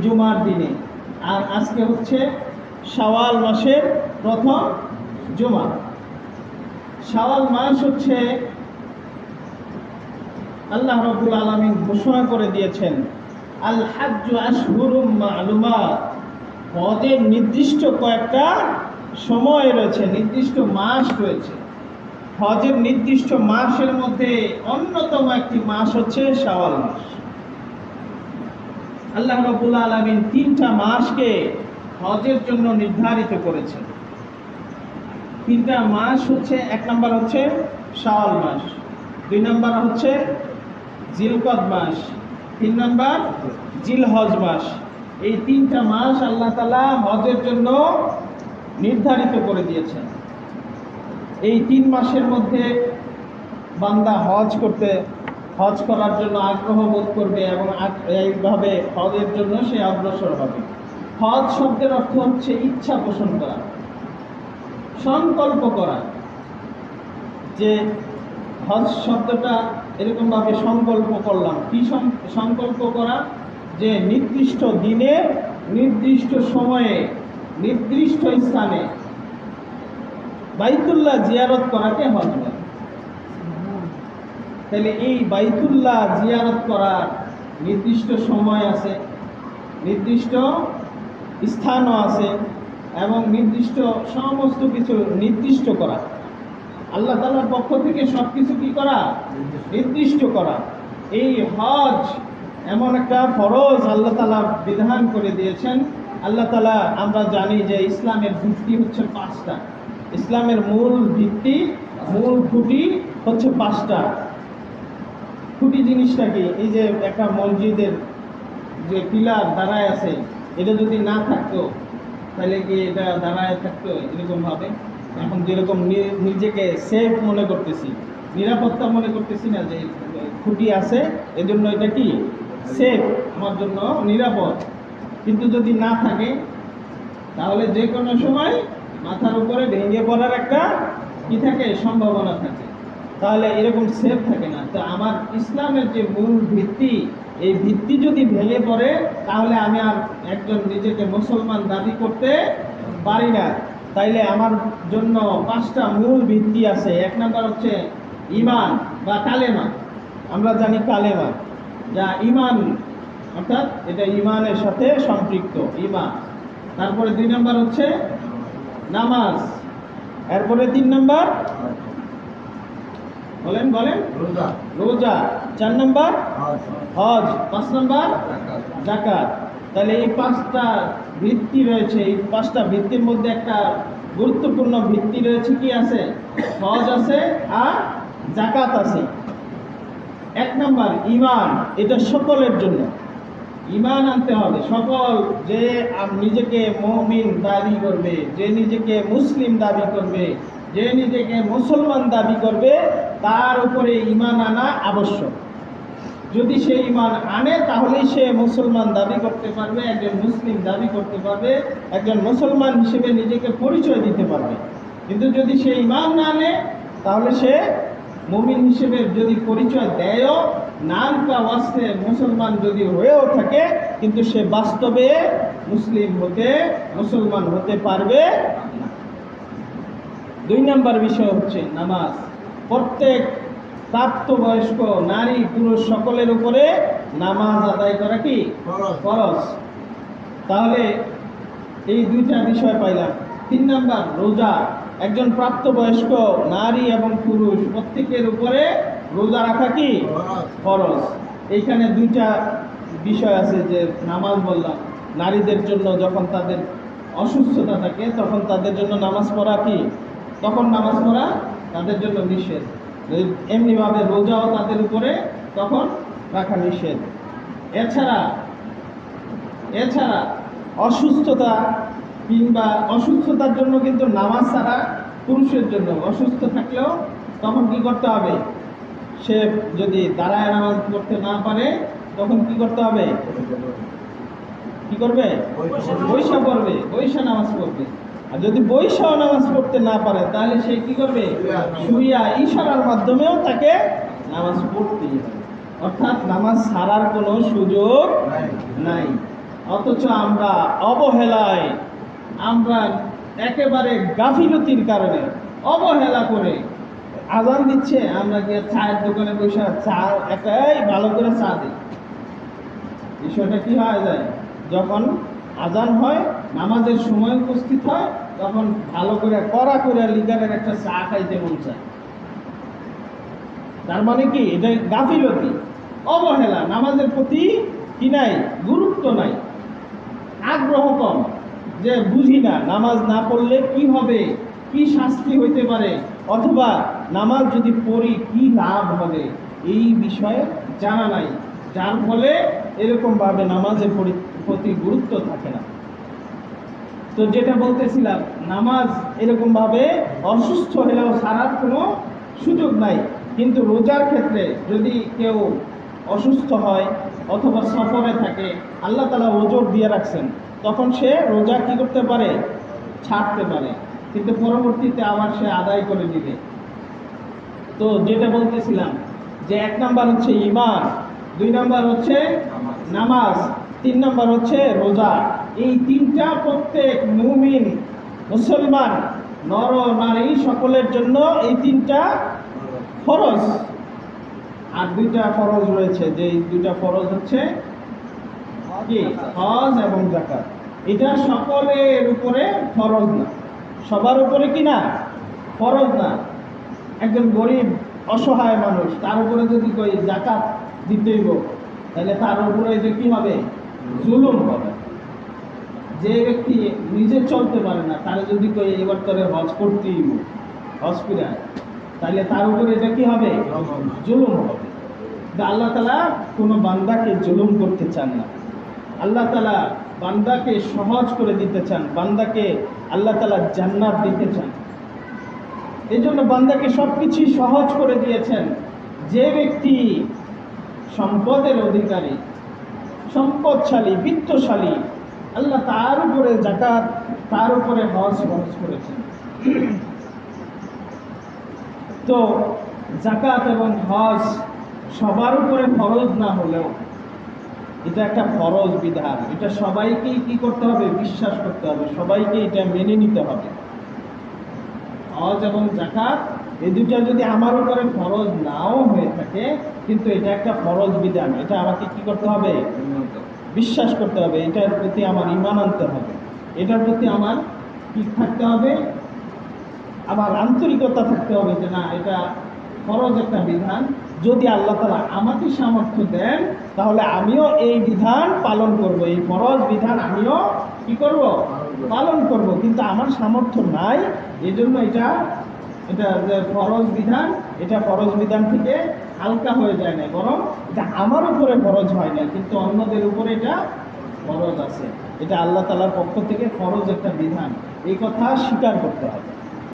জুমার দিনে। আর আজকে হচ্ছে শাওয়াল মাসের প্রথম জুমা। শাওয়াল মাস হচ্ছে আল্লাহ রাব্বুল আলামিন ঘোষণা করে দিয়েছেন, আল হাজ্জু আশহুরুম মা'লুমাত, হজের নির্দিষ্ট কয়েকটা সময় রয়েছে, নির্দিষ্ট মাস রয়েছে। হজের নির্দিষ্ট মাসের মধ্যে অন্যতম একটি মাস হচ্ছে শাওয়াল মাস। আল্লাহ রাব্বুল আলামিন 3টা মাসকে হজের জন্য নির্ধারিত করেছেন। 3টা মাস হচ্ছে, 1 নম্বর হচ্ছে শাওয়াল মাস, 2 নম্বর হচ্ছে জিলকদ মাস, 3 নম্বর জিলহজ মাস। এই 3টা মাস আল্লাহ তাআলা হজের জন্য নির্ধারিত করে দিয়েছেন। এই 3 মাসের মধ্যে বান্দা হজ করার জন্য আগ্রহ বোধ করবে এবং এইভাবে হজের জন্য সে অগ্রসর হবে। হজ শব্দের অর্থ হচ্ছে ইচ্ছা পোষণ করা, সংকল্প করা। যে হজ শব্দটা এরকমভাবে সংকল্প করলাম, কি সংকল্প করা? যে নির্দিষ্ট দিনে, নির্দিষ্ট সময়ে, নির্দিষ্ট স্থানে বাইতুল্লাহ জিয়ারত করাকে হজ বলে। তাহলে এই বাইতুল্লাহ জিয়ারত করার নির্দিষ্ট সময় আছে, নির্দিষ্ট স্থানও আছে এবং নির্দিষ্ট সমস্ত কিছু নির্দিষ্ট করা। আল্লাহ তাআলার পক্ষ থেকে সব কিছু কি করা? নির্দিষ্ট করা। এই হজ এমন একটা ফরজ আল্লাহ তাআলা বিধান করে দিয়েছেন। আল্লাহ তাআলা, আমরা জানি যে ইসলামের ভিত্তি হচ্ছে 5টা। ইসলামের মূল ভিত্তি, মূল খুঁটি হচ্ছে 5টা। খুঁটি জিনিসটা কি? এই যে একটা মসজিদের যে পিলার দাঁড়ায় আছে, এটা যদি না থাকতো তাহলে কি এটা দাঁড়ায় থাকতো এরকম ভাবে? এখন যেরকম নিজেকে সেফ মনে করতেছি, নিরাপত্তা মনে করতেছি না যে খুঁটি আছে, এজন্য এটা কি সেফ, আমার জন্য নিরাপদ। কিন্তু যদি না থাকে তাহলে যে কোনো সময় মাথার উপরে ভেঙে পড়ার একটা কি থাকে, সম্ভাবনা থাকে। তাহলে এরকম সেফ থাকে না। তো আমার ইসলামের যে মূল ভিত্তি, এই ভিত্তি যদি ভেঙে পড়ে তাহলে আমি আর একজন নিজেকে মুসলমান দাবি করতে পারি না। তাইলে আমার জন্য 5টা মূল ভিত্তি আছে। 1 নম্বর হচ্ছে ঈমান বা কালেমা। আমরা জানি কালেমা, যা ঈমান, অর্থাৎ এটা ঈমানের সাথে সম্পৃক্ত, ঈমান। তারপরে 2 নম্বর হচ্ছে নামাজ, এরপরে 3 নম্বর বলেন রোজা, 4 নম্বর হজ, 5 নম্বর যাকাত। তাহলে এই 5টা ভিত্তি রয়েছে। এই 5টা ভিত্তির মধ্যে একটা গুরুত্বপূর্ণ ভিত্তি রয়েছে, কি আছে? হজ আছে আর যাকাত আছে। 1 নম্বর ঈমান, এটা সকলের জন্য। ঈমান আনতে হবে। সকল যে নিজেকে মুমিন দাবি করবে, যে নিজেকে মুসলিম দাবি করবে, যে নিজেকে মুসলমান দাবি করবে, তার উপরে ঈমান আনা আবশ্যক। যদি সে ঈমান আনে তাহলেই সে মুসলমান দাবি করতে পারবে, একজন মুসলিম দাবি করতে পারবে, একজন মুসলমান হিসেবে নিজেকে পরিচয় দিতে পারবে। কিন্তু যদি সে ঈমান না আনে তাহলে সে মুমিন হিসেবে যদি পরিচয় দেয়ও, নাম কা ওয়াস্তে মুসলমান যদি হয়েও থাকে, কিন্তু সে বাস্তবে মুসলমান হতে পারবে না। 2 নম্বর বিষয় হচ্ছে নামাজ। প্রত্যেক প্রাপ্তবয়স্ক নারী পুরুষ সকলের উপরে নামাজ আদায় করা কি ফরজ। তাহলে এই 2টা বিষয় পাইলাম। 3 নম্বর রোজা। একজন প্রাপ্তবয়স্ক নারী এবং পুরুষ প্রত্যেকের উপরে রোজা রাখা কি ফরজ। এইখানে 2টা বিষয় আছে। যে নামাজ বললাম, নারীদের জন্য যখন তাদের অসুস্থতা থাকে তখন তাদের জন্য নামাজ পড়া কি, তখন নামাজ পড়া তাদের জন্য নিষেধ। এমনিভাবে রোজাও তাদের উপরে তখন রাখা নিষেধ। এছাড়া অসুস্থতা কিংবা অসুস্থতার জন্য কিন্তু নামাজ ছাড়া, পুরুষের জন্য অসুস্থ থাকলেও তখন কি করতে হবে? সে যদি দাঁড়ায় নামাজ পড়তে না পারে তখন কি করতে হবে? কি করবে? বৈশা পড়বে, বৈশা নামাজ পড়বে। আর যদি বৈশাও নামাজ পড়তে না পারে তাহলে সে কি করবে? শুইয়া ইশারার মাধ্যমেও তাকে নামাজ পড়তেই হবে। অর্থাৎ নামাজ ছাড়ার কোনো সুযোগ নাই। অথচ আমরা অবহেলায়, আমরা একেবারে গাফিলতির কারণে অবহেলা করে আজান দিচ্ছে, আমরা গিয়ে চায়ের দোকানে বসে চা একাই ভালো করে চা দিই। বিষয়টা কি হয়ে যায়, যখন আজান হয়, নামাজের সময় উপস্থিত হয়, তখন ভালো করে কড়া করে লিগারের একটা চা খাইতে মন চায়। তার মানে কি, এটা গাফিলতি, অবহেলা, নামাজের প্রতি কি নাই, গুরুত্ব নাই, আগ্রহ কম, যে বুঝি না নামাজ না পড়লে কি হবে, কি শাস্তি হইতে পারে, অথবা নামাজ যদি পড়ি কি লাভ হবে, এই বিষয়ে জানা নাই, যার ফলে এরকমভাবে নামাজের প্রতি গুরুত্ব থাকে না। তো যেটা বলতেছিলাম, নামাজ এরকমভাবে অসুস্থ হলেও ছাড়ার কোনো সুযোগ নাই, কিন্তু রোজার ক্ষেত্রে যদি কেউ অসুস্থ হয় অথবা সফরে থাকে, আল্লাহ তাআলা ওজর দিয়ে রাখছেন, তখন সে রোজা কি করতে পারে, ছাড়তে পারে, কিন্তু পরবর্তীতে আবার সে আদায় করে দিবে। তো যেটা বলতেছিলাম যে 1 নাম্বার হচ্ছে ঈমান, 2 নাম্বার হচ্ছে নামাজ, 3 নাম্বার হচ্ছে রোজা। এই তিনটা প্রত্যেক মুমিন মুসলমান নর নারী সকলের জন্য এই তিনটা ফরজ। আর 2টা ফরজ রয়েছে, যে এই 2টা ফরজ হচ্ছে কি, হজ এবং যাকাত। এটা সকলের উপরে ফরজ না, সবার উপরে কি না, ফরজ না। একজন গরিব অসহায় মানুষ, তার উপরে যদি কই যাকাত দিতেইব, তাহলে তার উপরে যে কি হবে, জুলুম হবে। যে ব্যক্তি নিজে চলতে পারে না, তারে যদি কই এবার তোরে হজ করতেই, হজ করে, তাহলে তার উপরে এটা কি হবে, জুলুম হবে। আল্লাহ তাআলা কোনো বান্দাকে জুলুম করতে চান না, আল্লাহ তাআলা বান্দাকে সহজ করে দিতে চান, বান্দাকে আল্লাহ তাআলা জান্নাত দিতে চান। এই জন্য বান্দাকে সবকিছু সহজ করে দিয়েছেন। যে ব্যক্তি সম্পদের অধিকারী, সম্পদশালী, বিত্তশালী, আল্লাহ তার উপরে যাকাত, তার উপরে হজ ফরজ করেছেন। তো যাকাত এবং হজ সবার উপরে ফরজ না হলেও এটা একটা ফরজ বিধান, এটা সবাইকেই কি করতে হবে, বিশ্বাস করতে হবে, সবাইকে এটা মেনে নিতে হবে। হজ এবং যাকাত এই দুটা যদি আমার উপরে ফরজ নাও হয়ে থাকে, কিন্তু এটা একটা ফরজ বিধান, এটা আমাকে কি করতে হবে, বিশ্বাস করতে হবে, এটার প্রতি আমার ঈমান আনতে হবে, এটার প্রতি আমার কি থাকতে হবে, আমার আন্তরিকতা থাকতে হবে, যে না, এটা ফরজ একটা বিধান। যদি আল্লাহ তাআলা আমাকে সামর্থ্য দেন, তাহলে আমিও এই বিধান পালন করব, এই ফরজ বিধান আমিও কি করব, পালন করব। কিন্তু আমার সামর্থ্য নাই, এজন্য এটা যে ফরজ বিধান, এটা ফরজ বিধান থেকে হালকা হয়ে যায় না, বরং এটা আমার উপরে ফরজ হয় না, কিন্তু অন্যদের উপরে এটা ফরজ আছে। এটা আল্লাহ তাআলার পক্ষ থেকে ফরজ একটা বিধান, এই কথা স্বীকার করতে হবে।